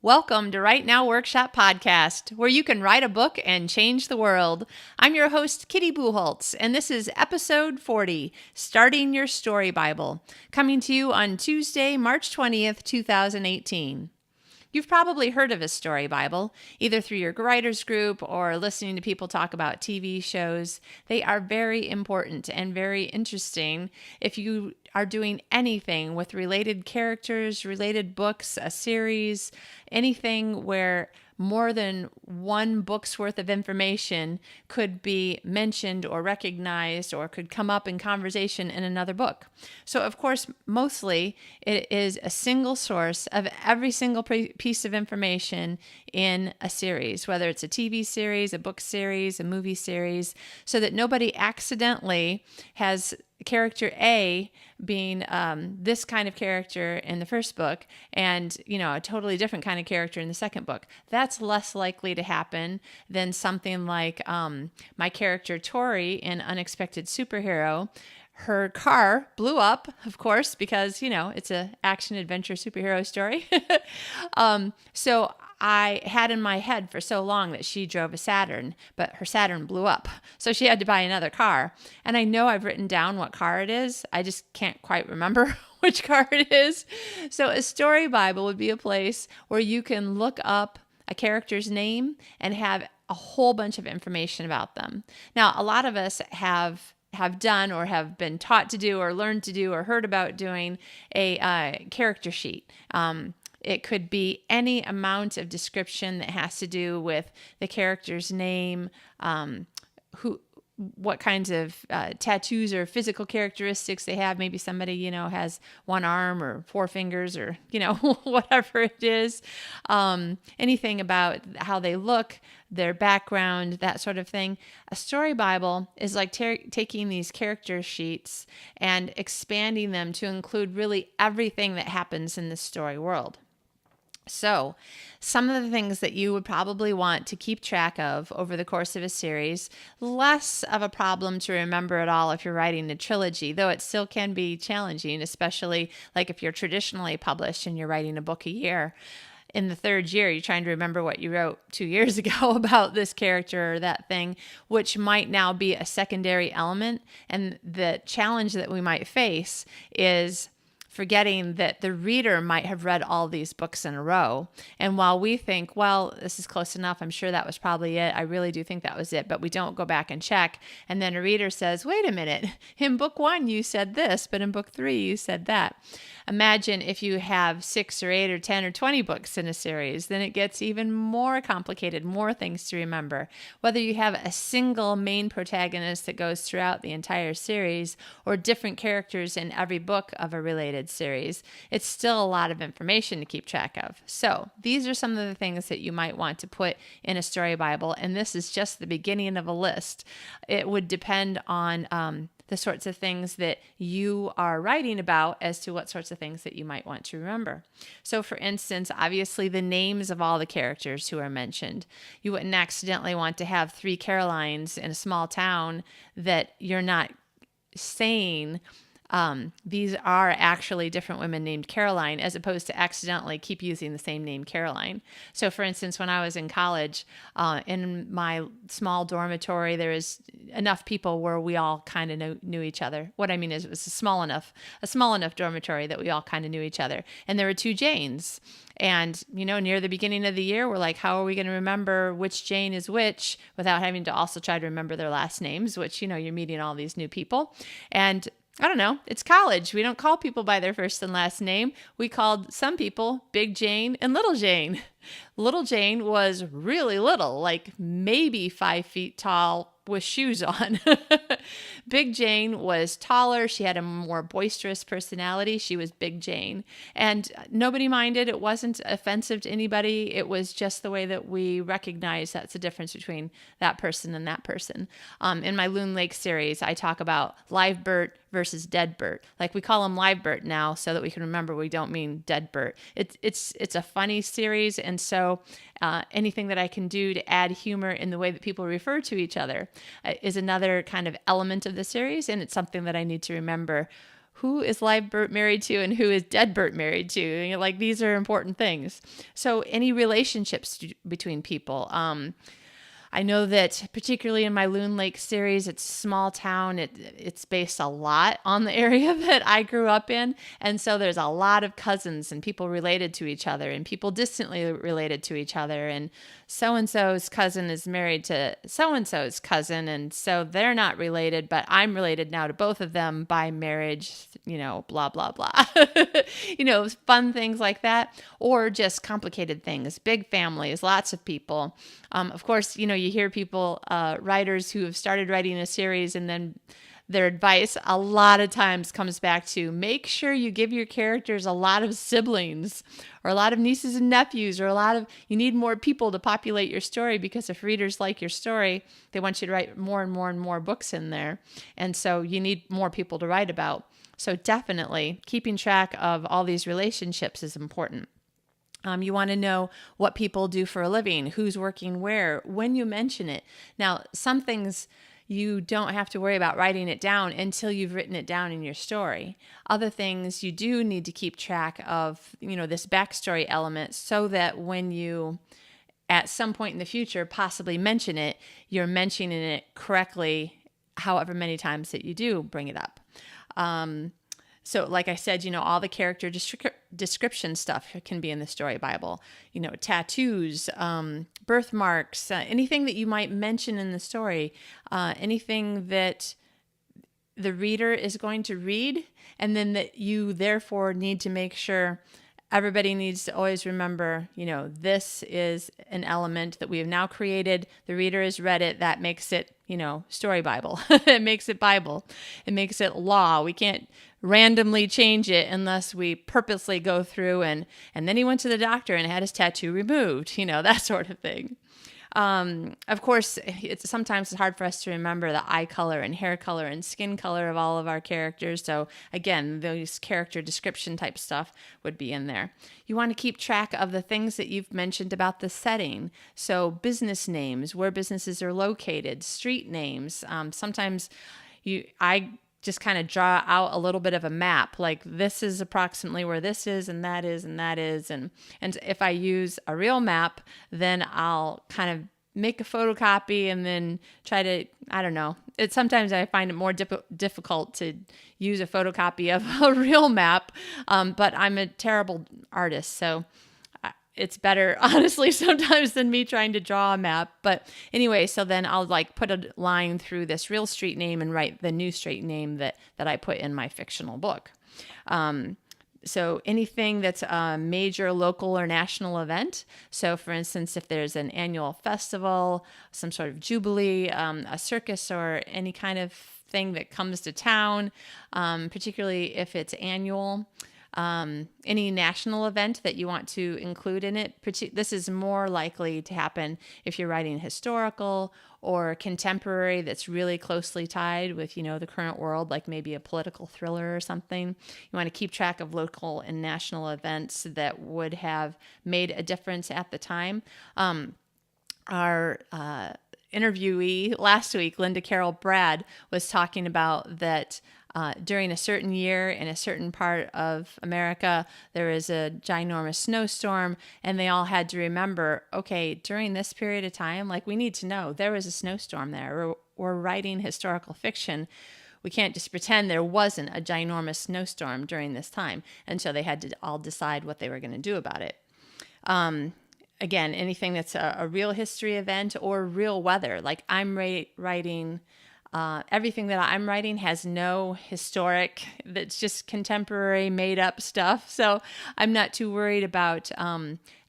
Welcome to Write Now Workshop Podcast, where you can write a book and change the world. I'm your host, Kitty Bucholtz, and this is episode 40, Starting Your Story Bible, coming to you on Tuesday, March 20th, 2018. You've probably heard of a story Bible, either through your writers group or listening to people talk about TV shows. They are very important and very interesting if you are doing anything with related characters, related books, a series, anything where more than one book's worth of information could be mentioned or recognized or could come up in conversation in another book. So, of course, mostly it is a single source of every single piece of information in a series, whether it's a TV series, a book series, a movie series, so that nobody accidentally has character A being this kind of character in the first book and, a totally different kind of character in the second book. That's less likely to happen than something like my character Tori in Unexpected Superhero. Her car blew up, of course, because, it's an action-adventure superhero story. So I had in my head for so long that she drove a Saturn, but her Saturn blew up. So she had to buy another car. And I know I've written down what car it is. I just can't quite remember which car it is. So a story Bible would be a place where you can look up a character's name and have a whole bunch of information about them. Now, a lot of us have done or have been taught to do or learned to do or heard about doing a character sheet. It could be any amount of description that has to do with the character's name, what kinds of tattoos or physical characteristics they have. Maybe somebody, has one arm or four fingers or, whatever it is. Anything about how they look, their background, that sort of thing. A story Bible is like taking these character sheets and expanding them to include really everything that happens in the story world. So, some of the things that you would probably want to keep track of over the course of a series, less of a problem to remember at all if you're writing a trilogy, though it still can be challenging, especially like if you're traditionally published and you're writing a book a year. In the third year, you're trying to remember what you wrote 2 years ago about this character or that thing, which might now be a secondary element. And the challenge that we might face is forgetting that the reader might have read all these books in a row. And while we think, well, this is close enough, I'm sure that was probably it. I really do think that was it, but we don't go back and check. And then a reader says, wait a minute, in book 1, you said this, but in book 3, you said that. Imagine if you have 6 or 8 or 10 or 20 books in a series, then it gets even more complicated, more things to remember. Whether you have a single main protagonist that goes throughout the entire series or different characters in every book of a related series, it's still a lot of information to keep track of. So these are some of the things that you might want to put in a story Bible, and this is just the beginning of a list. It would depend on the sorts of things that you are writing about as to what sorts of things that you might want to remember. So for instance, obviously the names of all the characters who are mentioned. You wouldn't accidentally want to have 3 Carolines in a small town that you're not saying these are actually different women named Caroline, as opposed to accidentally keep using the same name Caroline. So for instance, when I was in college, in my small dormitory, there was enough people where we all kind of knew each other. What I mean is it was a small enough dormitory that we all kind of knew each other. And there were 2 Janes. And, near the beginning of the year, we're like, how are we going to remember which Jane is which without having to also try to remember their last names, which, you're meeting all these new people. And I don't know, it's college. We don't call people by their first and last name. We called some people Big Jane and Little Jane. Little Jane was really little, like maybe 5 feet tall with shoes on. Big Jane was taller. She had a more boisterous personality. She was Big Jane. And nobody minded. It wasn't offensive to anybody. It was just the way that we recognize that's the difference between that person and that person. In my Loon Lake series, I talk about live Bert versus dead Bert. Like we call him live Bert now so that we can remember we don't mean dead Bert. It's a funny series. And so anything that I can do to add humor in the way that people refer to each other is another kind of element of the series, and it's something that I need to remember who is live Bert married to and who is dead Bert married to. And, like, these are important things. So any relationships between people. I know that particularly in my Loon Lake series, it's a small town. It's based a lot on the area that I grew up in. And so there's a lot of cousins and people related to each other and people distantly related to each other. And so-and-so's cousin is married to so-and-so's cousin. And so they're not related, but I'm related now to both of them by marriage, blah, blah, blah. Fun things like that, or just complicated things, big families, lots of people. Of course, you hear people, writers who have started writing a series, and then their advice a lot of times comes back to make sure you give your characters a lot of siblings or a lot of nieces and nephews, or you need more people to populate your story, because if readers like your story, they want you to write more and more and more books in there. And so you need more people to write about. So definitely keeping track of all these relationships is important. You want to know what people do for a living, who's working where, when you mention it. Now, some things you don't have to worry about writing it down until you've written it down in your story. Other things you do need to keep track of, this backstory element, so that when you, at some point in the future, possibly mention it, you're mentioning it correctly, however many times that you do bring it up. So like I said, all the character description stuff can be in the story Bible, tattoos, birthmarks, anything that you might mention in the story, anything that the reader is going to read, and then that you therefore need to make sure everybody needs to always remember, this is an element that we have now created. The reader has read it. That makes it, story Bible. It makes it Bible. It makes it law. We can't randomly change it unless we purposely go through and then he went to the doctor and had his tattoo removed, that sort of thing. Of course, sometimes it's hard for us to remember the eye color and hair color and skin color of all of our characters. So again, those character description type stuff would be in there. You want to keep track of the things that you've mentioned about the setting. So business names, where businesses are located, street names. Sometimes I just kind of draw out a little bit of a map, like this is approximately where this is, and that is, and that is. And if I use a real map, then I'll kind of make a photocopy and then try to, I don't know. Sometimes I find it more difficult to use a photocopy of a real map, but I'm a terrible artist, so it's better, honestly, sometimes than me trying to draw a map. But anyway, so then I'll put a line through this real street name and write the new street name that I put in my fictional book. So anything that's a major local or national event. So for instance, if there's an annual festival, some sort of jubilee, a circus, or any kind of thing that comes to town, particularly if it's annual. Any national event that you want to include in it. This is more likely to happen if you're writing historical or contemporary that's really closely tied with, the current world, like maybe a political thriller or something. You want to keep track of local and national events that would have made a difference at the time. Our interviewee last week, Linda Carroll Brad, was talking about that during a certain year in a certain part of America, there is a ginormous snowstorm, and they all had to remember, okay, during this period of time, we need to know there was a snowstorm there. We're writing historical fiction. We can't just pretend there wasn't a ginormous snowstorm during this time. And so they had to all decide what they were going to do about it. Again, anything that's a real history event or real weather, like I'm writing. Everything that I'm writing has no historic, that's just contemporary made up stuff. So I'm not too worried about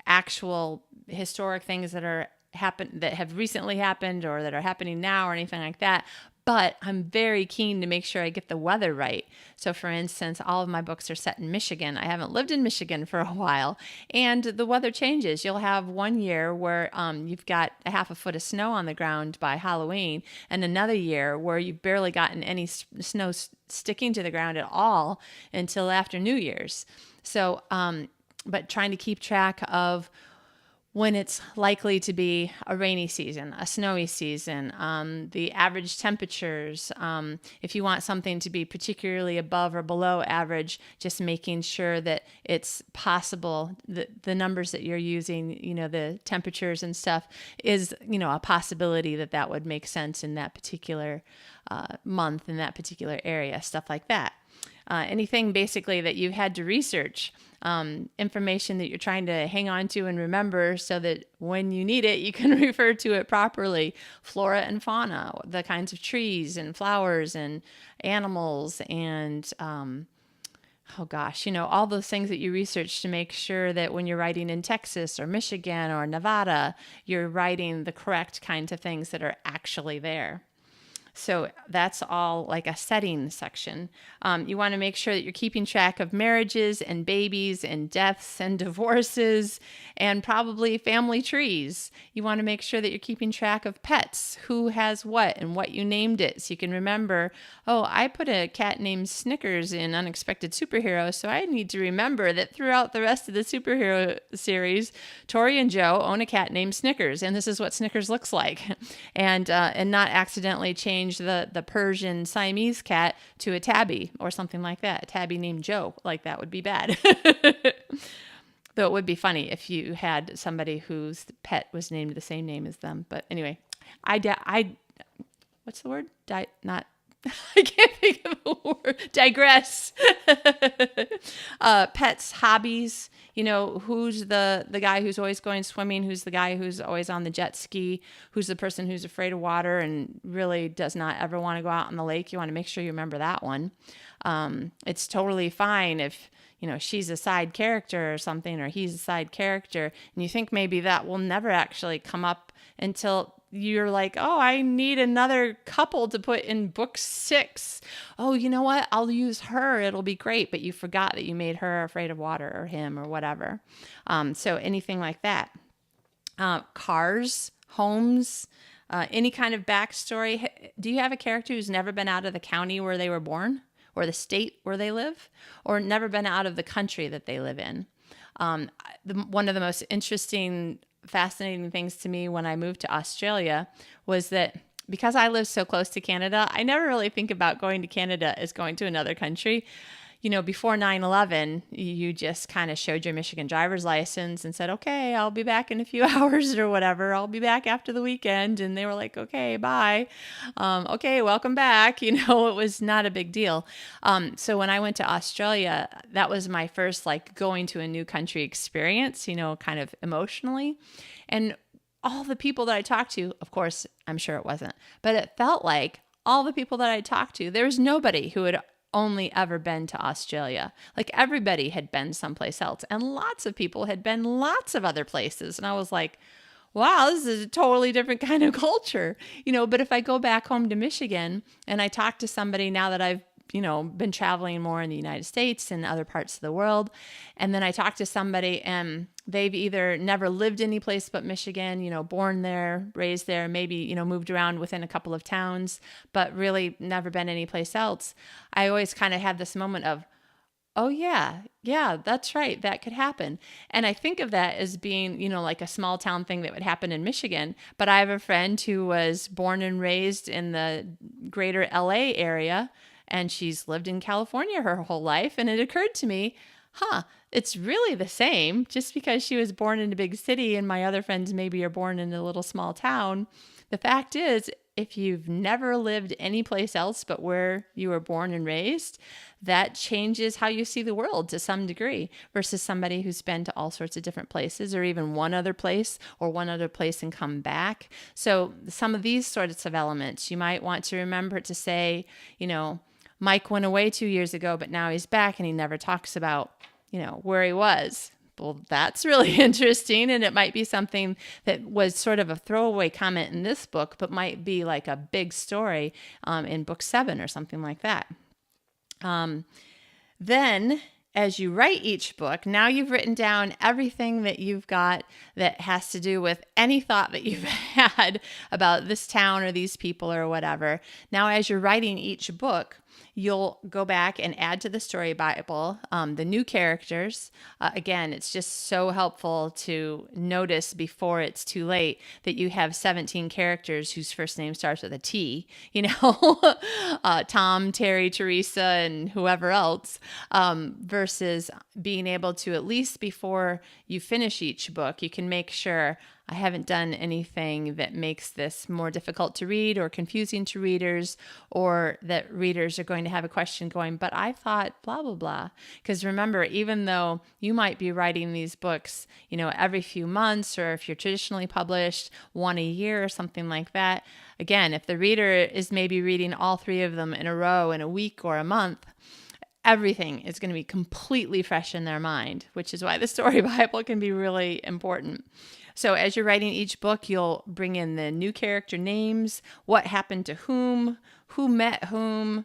actual historic things that have recently happened or that are happening now or anything like that. But I'm very keen to make sure I get the weather right. So for instance, all of my books are set in Michigan. I haven't lived in Michigan for a while, and the weather changes. You'll have one year where you've got a half a foot of snow on the ground by Halloween, and another year where you've barely gotten any snow sticking to the ground at all until after New Year's. So, but trying to keep track of when it's likely to be a rainy season, a snowy season, the average temperatures. If you want something to be particularly above or below average, just making sure that it's possible that the numbers that you're using, the temperatures and stuff, is, a possibility that would make sense in that particular month, in that particular area, stuff like that. Anything basically that you've had to research, information that you're trying to hang on to and remember so that when you need it, you can refer to it properly. Flora and fauna, the kinds of trees and flowers and animals and, all those things that you research to make sure that when you're writing in Texas or Michigan or Nevada, you're writing the correct kinds of things that are actually there. So that's all like a setting section. You want to make sure that you're keeping track of marriages and babies and deaths and divorces and probably family trees. You want to make sure that you're keeping track of pets, who has what and what you named it. So you can remember, I put a cat named Snickers in Unexpected Superhero, so I need to remember that throughout the rest of the superhero series, Tori and Joe own a cat named Snickers, and this is what Snickers looks like. And not accidentally change the Persian Siamese cat to a tabby or something like that. A tabby named Joe, like that would be bad. Though it would be funny if you had somebody whose pet was named the same name as them. But anyway, what's the word? I can't think of a word. Digress. Pets, hobbies. Who's the guy who's always going swimming? Who's the guy who's always on the jet ski? Who's the person who's afraid of water and really does not ever want to go out on the lake? You want to make sure you remember that one. It's totally fine if, she's a side character or something, or he's a side character, and you think maybe that will never actually come up until you're like, I need another couple to put in book 6. Oh, you know what? I'll use her. It'll be great. But you forgot that you made her afraid of water or him or whatever. So anything like that. Cars, homes, any kind of backstory. Do you have a character who's never been out of the county where they were born or the state where they live, or never been out of the country that they live in? One of the most interesting, fascinating things to me when I moved to Australia was that because I live so close to Canada, I never really think about going to Canada as going to another country. Before 9/11, you just kind of showed your Michigan driver's license and said, okay, I'll be back in a few hours or whatever. I'll be back after the weekend. And they were like, okay, bye. Okay, welcome back. It was not a big deal. So when I went to Australia, that was my first going to a new country experience, kind of emotionally. And all the people that I talked to, of course, I'm sure it wasn't, but it felt like all the people that I talked to, there was nobody who had only ever been to Australia. Everybody had been someplace else, and lots of people had been lots of other places. And I was like, wow, this is a totally different kind of culture, but if I go back home to Michigan and I talk to somebody now that I've been traveling more in the United States and other parts of the world, and then I talk to somebody and they've either never lived any place but Michigan, born there, raised there, maybe, moved around within a couple of towns, but really never been anyplace else. I always kind of had this moment of, oh yeah, that's right, that could happen. And I think of that as being, like a small town thing that would happen in Michigan. But I have a friend who was born and raised in the greater LA area, and she's lived in California her whole life. And it occurred to me, it's really the same. Just because she was born in a big city and my other friends maybe are born in a little small town, the fact is, if you've never lived anyplace else but where you were born and raised, that changes how you see the world to some degree versus somebody who's been to all sorts of different places, or even one other place and come back. So some of these sorts of elements, you might want to remember to say, Mike went away 2 years ago, but now he's back and he never talks about, where he was. Well, that's really interesting. And it might be something that was sort of a throwaway comment in this book, but might be like a big story in book 7 or something like that. Then as you write each book, now you've written down everything that you've got that has to do with any thought that you've had about this town or these people or whatever. Now, as you're writing each book, you'll go back and add to the story Bible the new characters. Again, it's just so helpful to notice before it's too late that you have 17 characters whose first name starts with a T, Tom, Terry, Teresa, and whoever else, versus being able to, at least before you finish each book, you can make sure I haven't done anything that makes this more difficult to read or confusing to readers, or that readers are going to have a question going, but I thought blah, blah, blah. Because remember, even though you might be writing these books, every few months, or if you're traditionally published one a year or something like that, again, if the reader is maybe reading all 3 of them in a row in a week or a month, everything is going to be completely fresh in their mind, which is why the story Bible can be really important. So as you're writing each book, you'll bring in the new character names, what happened to whom, who met whom.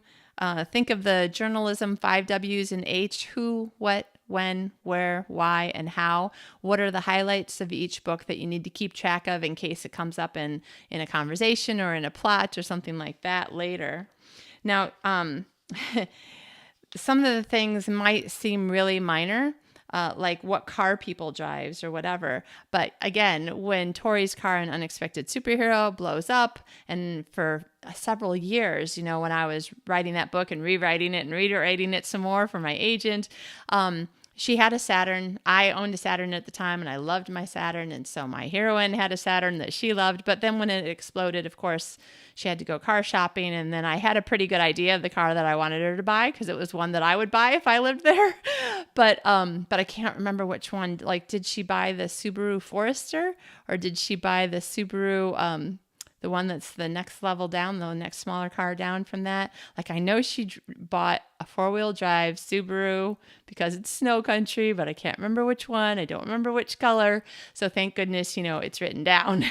Think of the journalism 5 W's and H: who, what, when, where, why, and how. What are the highlights of each book that you need to keep track of in case it comes up in a conversation or in a plot or something like that later. Now, some of the things might seem really minor, like what car people drives or whatever. But again, when Tori's car, An Unexpected Superhero, blows up, and for several years, when I was writing that book and rewriting it and rewriting it some more for my agent, she had a Saturn. I owned a Saturn at the time, and I loved my Saturn. And so my heroine had a Saturn that she loved. But then when it exploded, of course, she had to go car shopping. And then I had a pretty good idea of the car that I wanted her to buy, because it was one that I would buy if I lived there. But I can't remember which one. Like, did she buy the Subaru Forester, or did she buy the Subaru, the one that's the next level down, the next smaller car down from that? Like, I know she bought a 4-wheel drive Subaru because it's snow country, but I can't remember which one. I don't remember which color. So thank goodness, it's written down.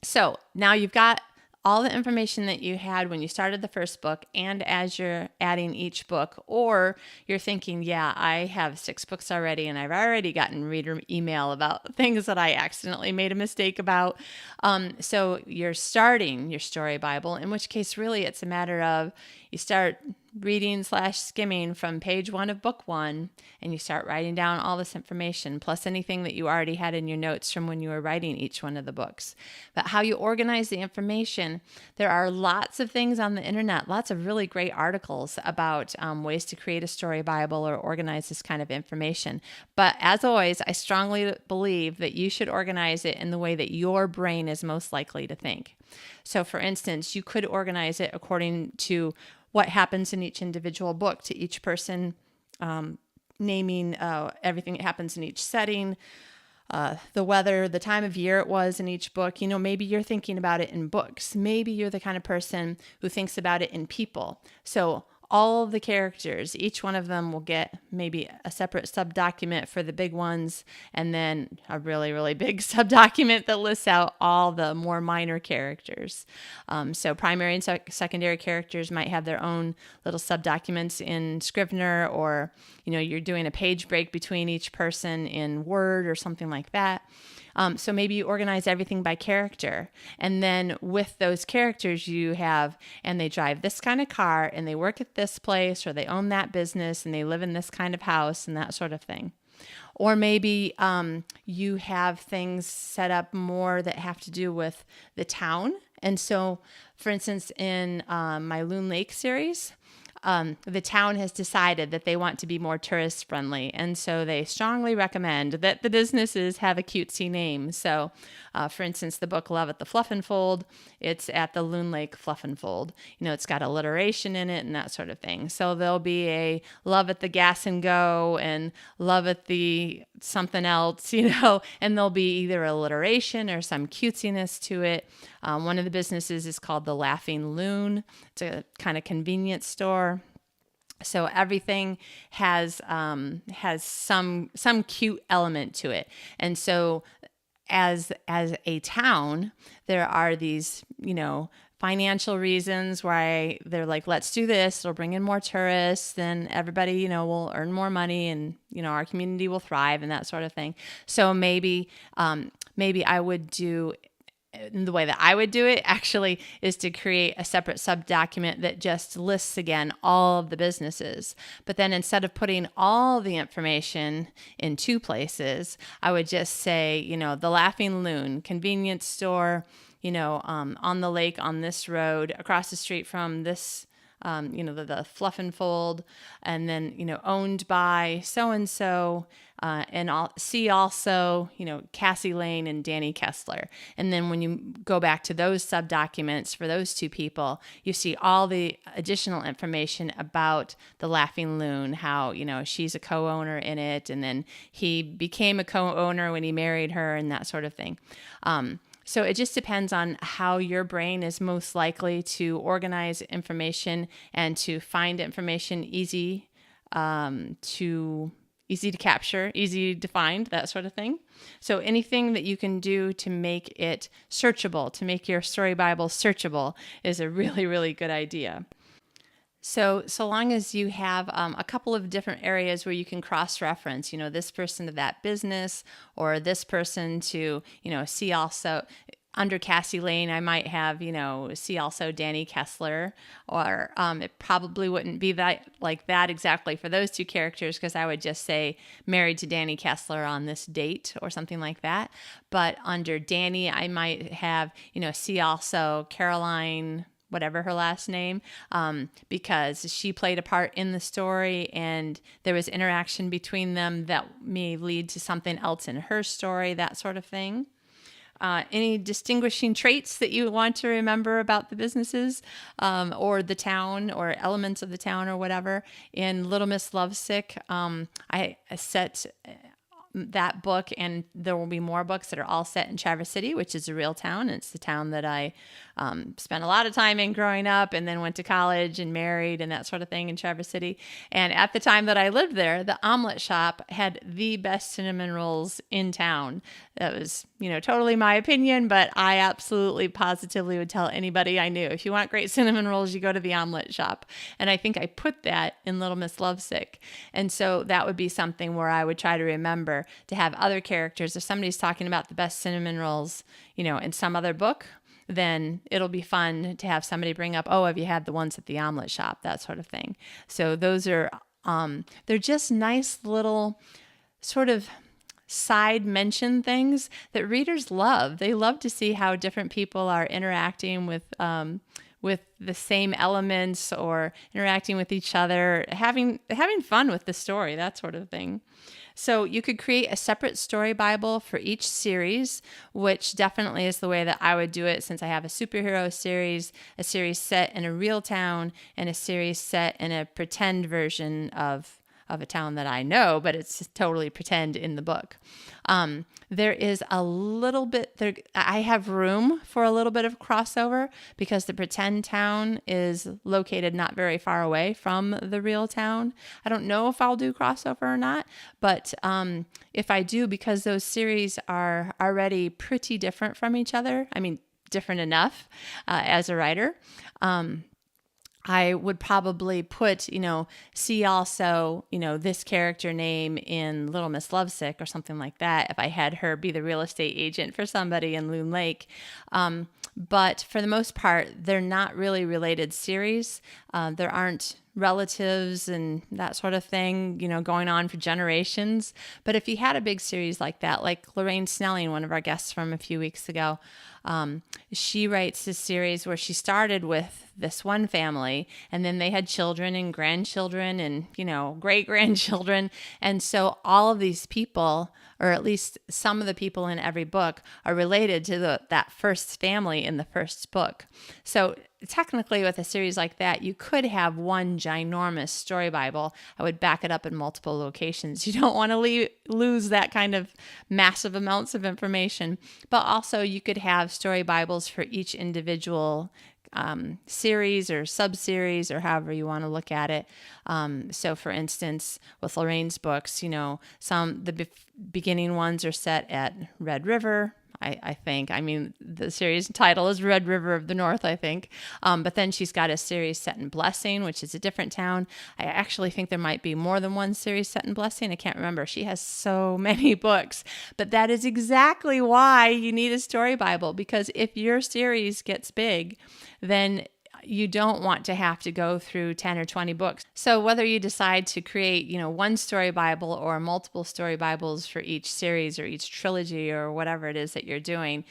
So now you've got all the information that you had when you started the first book, and as you're adding each book, or you're thinking, yeah, I have 6 books already, and I've already gotten reader email about things that I accidentally made a mistake about. So you're starting your story Bible, in which case really it's a matter of you start reading/skimming from page 1 of book 1, and you start writing down all this information, plus anything that you already had in your notes from when you were writing each one of the books. But how you organize the information, there are lots of things on the internet, lots of really great articles about ways to create a story Bible or organize this kind of information. But as always, I strongly believe that you should organize it in the way that your brain is most likely to think. So for instance, you could organize it according to what happens in each individual book, to each person, naming everything that happens in each setting, the weather, the time of year it was in each book. Maybe you're thinking about it in books. Maybe you're the kind of person who thinks about it in people. So all of the characters, each one of them will get maybe a separate subdocument for the big ones, and then a really, really big subdocument that lists out all the more minor characters. So primary and secondary characters might have their own little subdocuments in Scrivener, or, you're doing a page break between each person in Word or something like that. So maybe you organize everything by character, and then with those characters you have, and they drive this kind of car, and they work at this place, or they own that business, and they live in this kind of house, and that sort of thing. Or maybe you have things set up more that have to do with the town. And so, for instance, in my Loon Lake series, the town has decided that they want to be more tourist friendly. And so they strongly recommend that the businesses have a cutesy name. So, for instance, the book Love at the Fluff and Fold, it's at the Loon Lake Fluff and Fold. It's got alliteration in it and that sort of thing. So there'll be a Love at the Gas and Go and Love at the something else, and there'll be either alliteration or some cutesiness to it. One of the businesses is called the Laughing Loon. It's a kind of convenience store. So everything has some cute element to it. And so as a town, there are these, financial reasons why they're like, let's do this. It'll bring in more tourists, then everybody, will earn more money, and, our community will thrive, and that sort of thing. So maybe I would do the way that I would do it actually is to create a separate subdocument that just lists again all of the businesses. But then instead of putting all the information in two places, I would just say, the Laughing Loon convenience store, on the lake on this road across the street from this, the Fluff and Fold, and then, owned by so-and-so, and I'll see also, Cassie Lane and Danny Kessler. And then when you go back to those subdocuments for those two people, you see all the additional information about the Laughing Loon, how, she's a co-owner in it, and then he became a co-owner when he married her and that sort of thing. So it just depends on how your brain is most likely to organize information and to find information easy to capture, easy to find, that sort of thing. So anything that you can do to make it searchable, to make your story Bible searchable, is a really, really good idea. So long as you have a couple of different areas where you can cross-reference, this person to that business, or this person to, see also. Under Cassie Lane, I might have, see also Danny Kessler, or it probably wouldn't be that exactly for those two characters, because I would just say married to Danny Kessler on this date or something like that. But under Danny, I might have, see also Caroline, whatever her last name, because she played a part in the story and there was interaction between them that may lead to something else in her story, that sort of thing. Any distinguishing traits that you want to remember about the businesses, or the town, or elements of the town, or whatever. In Little Miss Lovesick, I set that book, and there will be more books that are all set in Traverse City, which is a real town. And it's the town that I spent a lot of time in growing up, and then went to college and married and that sort of thing in Traverse City. And at the time that I lived there, the omelet shop had the best cinnamon rolls in town. That was, totally my opinion, but I absolutely positively would tell anybody I knew, if you want great cinnamon rolls, you go to the omelet shop. And I think I put that in Little Miss Lovesick. And so that would be something where I would try to remember to have other characters. If somebody's talking about the best cinnamon rolls, in some other book, then it'll be fun to have somebody bring up, oh, have you had the ones at the omelet shop, that sort of thing. So those are, they're just nice little sort of side mention things that readers love. They love to see how different people are interacting with the same elements, or interacting with each other, having fun with the story, that sort of thing. So you could create a separate story Bible for each series, which definitely is the way that I would do it, since I have a superhero series, a series set in a real town, and a series set in a pretend version of a town that I know, but it's totally pretend in the book. There is a little bit there. I have room for a little bit of crossover, because the pretend town is located not very far away from the real town. I don't know if I'll do crossover or not, but if I do, because those series are already pretty different from each other, I mean, different enough as a writer, I would probably put, see also, this character name in Little Miss Lovesick or something like that, if I had her be the real estate agent for somebody in Loon Lake. But for the most part, they're not really related series. There aren't relatives and that sort of thing, going on for generations. But if you had a big series like that, like Lorraine Snelling, one of our guests from a few weeks ago, she writes this series where she started with this one family, and then they had children and grandchildren and, great-grandchildren. And so all of these people, or at least some of the people in every book, are related to that first family in the first book. So technically, with a series like that, you could have one ginormous story Bible. I would back it up in multiple locations. You don't want to lose that kind of massive amounts of information. But also, you could have story Bibles for each individual series or sub-series, or however you want to look at it. So for instance, with Lorraine's books, the beginning ones are set at Red River. I think. I mean, the series title is Red River of the North, I think. But then she's got a series set in Blessing, which is a different town. I actually think there might be more than one series set in Blessing. I can't remember. She has so many books. But that is exactly why you need a story Bible, because if your series gets big, then you don't want to have to go through 10 or 20 books. So whether you decide to create, one story Bible or multiple story Bibles for each series or each trilogy or whatever it is that you're doing,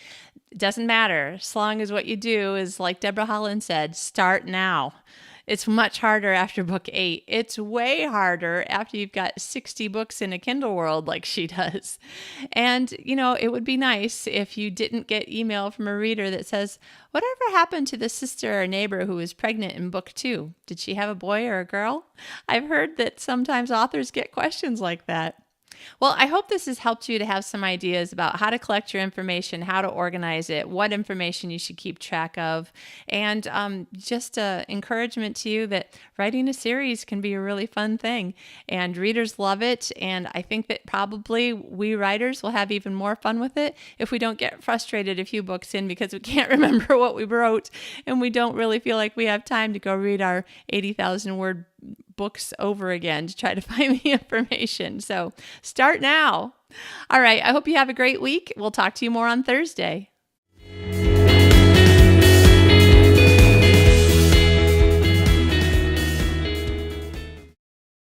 it doesn't matter. As long as what you do is, like Deborah Holland said, start now. It's much harder after book 8. It's way harder after you've got 60 books in a Kindle world like she does. And, it would be nice if you didn't get email from a reader that says, whatever happened to the sister or neighbor who was pregnant in book 2? Did she have a boy or a girl? I've heard that sometimes authors get questions like that. Well, I hope this has helped you to have some ideas about how to collect your information, how to organize it, what information you should keep track of, and just encouragement to you that writing a series can be a really fun thing, and readers love it, and I think that probably we writers will have even more fun with it if we don't get frustrated a few books in because we can't remember what we wrote, and we don't really feel like we have time to go read our 80,000 word books over again to try to find the information. So start now. All right. I hope you have a great week. We'll talk to you more on Thursday.